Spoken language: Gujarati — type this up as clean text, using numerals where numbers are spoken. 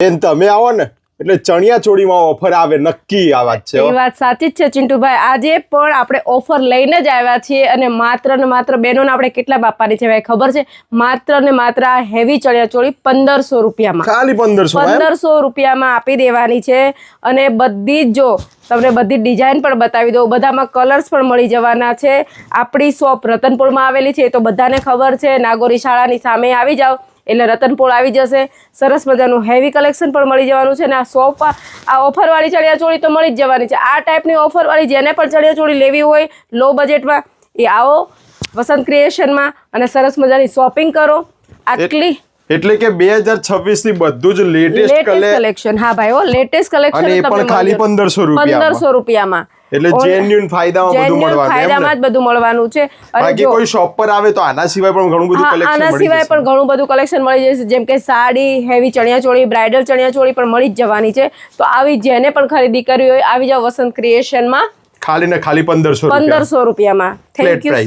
બેન તમે આવો ને એટલે ચણિયા ચોળીમાં ઓફર આવે નક્કી આ વાત છે એ વાત સાચી જ છે ચિંટુભાઈ. આજે પણ આપણે ઓફર લઈને જ આવ્યા છીએ અને માત્ર ને માત્ર બહેનોને આપણે કેટલા આપવાની છે ભાઈ ખબર છે? માત્ર ને માત્ર આ હેવી ચણિયા ચોળી 1500 રૂપિયામાં, ખાલી 1500 રૂપિયામાં આપી દેવાની છે. અને બધી જ જો તમને બધી ડિઝાઇન પણ બતાવી દઉં, બધામાં કલર્સ પણ મળી જવાના છે. આપણી શોપ રતનપુરમાં આવેલી છે, એ તો બધાને ખબર છે. નાગોરી શાળાની સામે આવી જાઓ એટલે રતનપુર આવી જશે. સરસ મજાનું હેવી કલેક્શન પણ મળી જવાનું છે. અને આ શોપ આ ઓફરવાળી ચણિયા ચોળી તો મળી જ જવાની છે. આ ટાઈપની ઓફરવાળી જેને પણ ચણિયા ચોળી લેવી હોય લો બજેટમાં, એ આવો વસંત ક્રિએશનમાં અને સરસ મજાની શોપિંગ કરો. આટલી એટલે કે 2026 ની બધું જ લેટેસ્ટ કલેક્શન. હા ભાઈ, હો લેટેસ્ટ કલેક્શન અને એ પણ ખાલી 1500 રૂપિયામાં. એટલે જેન્યુઇન ફાયદામાં બધું મળવાનું, ફાયદામાં જ બધું મળવાનું છે. બાકી કોઈ શોપ પર આવે તો આના સિવાય પણ ઘણું બધું કલેક્શન આના સિવાય પણ ઘણું બધું કલેક્શન મળી જશે, જેમ કે સાડી, હેવી ચણિયા ચોળી, બ્રાઇડલ ચણિયા ચોળી પણ મળી જ જવાની છે. તો આવી જેને પણ ખરીદી કરવી હોય આવી જાવ વસંત ક્રિએશનમાં, ખાલી ને ખાલી 1500 રૂપિયામાં. Thank you.